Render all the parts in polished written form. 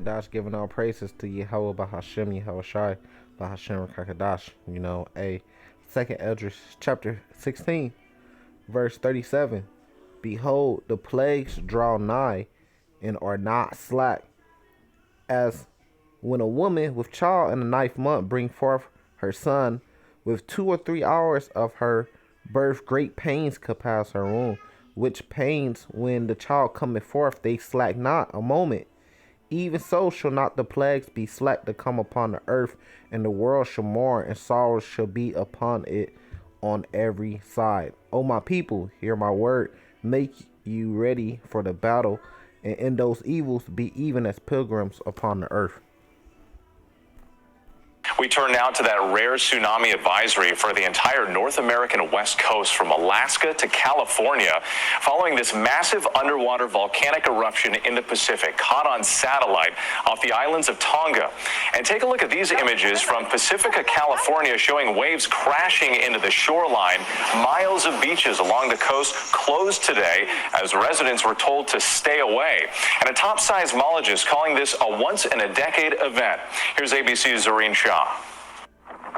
Rakadash, giving all praises to Yahweh Bahashem, Yahweh Shai, Bahashem Rakadash. Second Esdras, chapter 16, verse 37. Behold, the plagues draw nigh, and are not slack, as when a woman with child in the ninth month bring forth her son, with 2 or 3 hours of her birth great pains compass her womb, which pains when the child cometh forth they slack not a moment. Even so shall not the plagues be slack to come upon the earth, and the world shall mourn, and sorrows shall be upon it on every side. O my people, hear my word, make you ready for the battle, and in those evils be even as pilgrims upon the earth. We turn now to that rare tsunami advisory for the entire North American West Coast from Alaska to California following this massive underwater volcanic eruption in the Pacific caught on satellite off the islands of Tonga. And take a look at these images from Pacifica, California, showing waves crashing into the shoreline. Miles of beaches along the coast closed today as residents were told to stay away. And a top seismologist calling this a once-in-a-decade event. Here's ABC's Zareen Shah.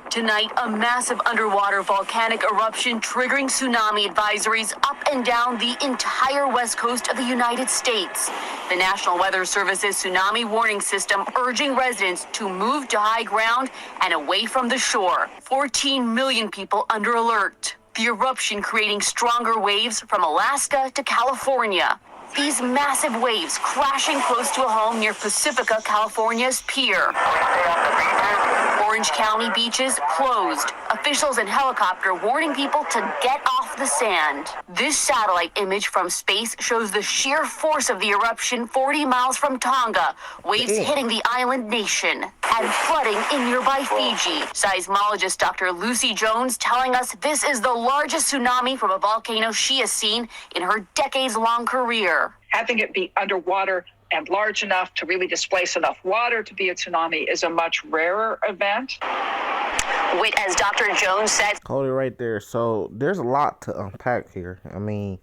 Tonight, a massive underwater volcanic eruption triggering tsunami advisories up and down the entire west coast of the United States. The National Weather Service's tsunami warning system urging residents to move to high ground and away from the shore. 14 million people under alert. The eruption creating stronger waves from Alaska to California. These massive waves crashing close to a home near Pacifica, California's pier. Orange County beaches closed. Officials and helicopter warning people to get off the sand. This satellite image from space shows the sheer force of the eruption 40 miles from Tonga, waves hitting the island nation and flooding in nearby Fiji. Seismologist Dr. Lucy Jones telling us this is the largest tsunami from a volcano she has seen in her decades-long career. Having it be underwater and large enough to really displace enough water to be a tsunami is a much rarer event. Wait, as Dr. Jones said. Hold it right there. So there's a lot to unpack here. I mean,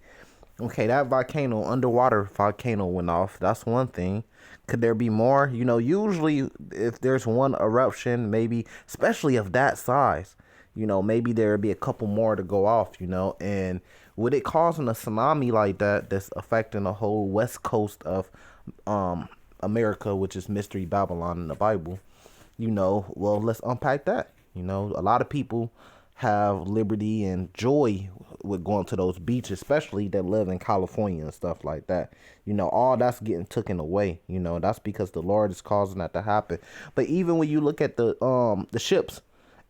okay, that underwater volcano went off. That's one thing. Could there be more? Usually if there's one eruption, maybe, especially of that size, maybe there'd be a couple more to go off, and with it causing a tsunami like that, that's affecting the whole west coast of America, which is Mystery Babylon in the Bible, well, let's unpack that. A lot of people have liberty and joy with going to those beaches, especially that live in California and stuff like that. All that's getting taken away. That's because the Lord is causing that to happen. But even when you look at the ships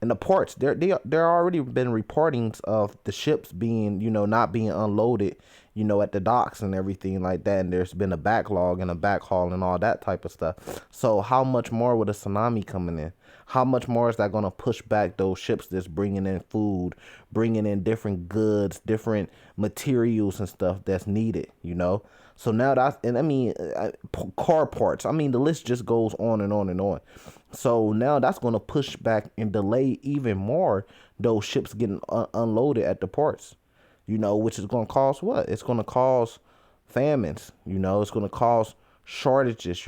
and the ports, there already been reportings of the ships being, not being unloaded, at the docks and everything like that. And there's been a backlog and a backhaul and all that type of stuff. So how much more with a tsunami coming in? How much more is that going to push back those ships that's bringing in food, bringing in different goods, different materials and stuff that's needed, So now car parts. The list just goes on and on and on. So now that's going to push back and delay even more those ships getting unloaded at the ports, which is going to cause what? It's going to cause famines, it's going to cause shortages,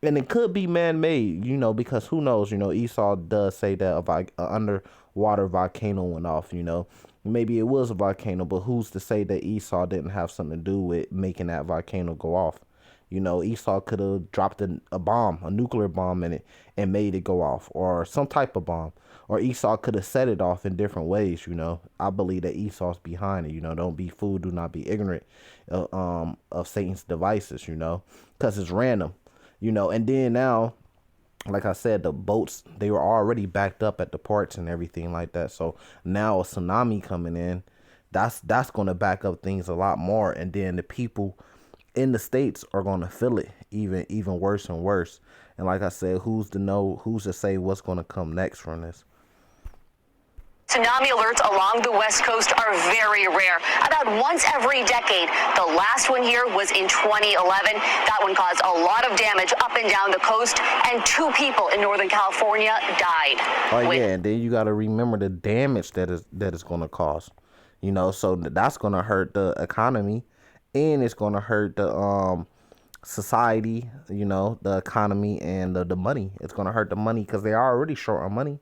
and it could be man-made, because who knows, Esau does say that an underwater volcano went off, Maybe it was a volcano, but who's to say that Esau didn't have something to do with making that volcano go off? Esau could have dropped a bomb, a nuclear bomb in it, and made it go off, or some type of bomb. Or Esau could have set it off in different ways, I believe that Esau's behind it, Don't be fooled, do not be ignorant of Satan's devices, because it's random. And then now, like I said, the boats, they were already backed up at the ports and everything like that. So now a tsunami coming in, that's going to back up things a lot more. And then the people in the States are going to feel it even worse and worse. And like I said, who's to say what's going to come next from this? Tsunami alerts along the west coast are very rare, about once every decade. The last one here was in 2011. That one caused a lot of damage up and down the coast, and 2 people in Northern California died. Oh, yeah, and then you got to remember the damage that is going to cause. So that's going to hurt the economy, and it's going to hurt the society, the economy and the money. It's going to hurt the money because they are already short on money.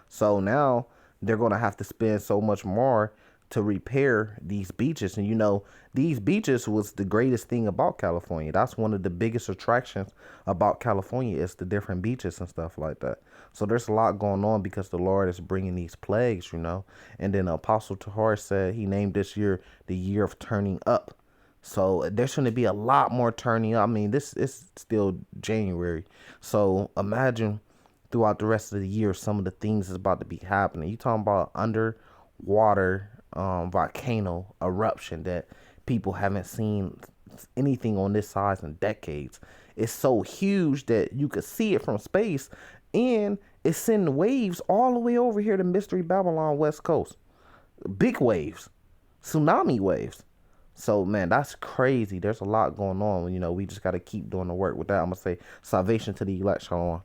So now they're going to have to spend so much more to repair these beaches. And these beaches was the greatest thing about California. That's one of the biggest attractions about California is the different beaches and stuff like that. So there's a lot going on because the Lord is bringing these plagues. And then Apostle Tahar said he named this year the year of turning up. So there's going to be a lot more turning up. I mean, this is still January. So imagine throughout the rest of the year some of the things that's about to be happening. You talking about underwater volcano eruption that people haven't seen anything on this size in decades. It's so huge that you could see it from space, and it's sending waves all the way over here to Mystery Babylon West Coast. Big waves, tsunami waves. So man, that's crazy. There's a lot going on. We just got to keep doing the work with that. I'm gonna say salvation to the elect. Shalom.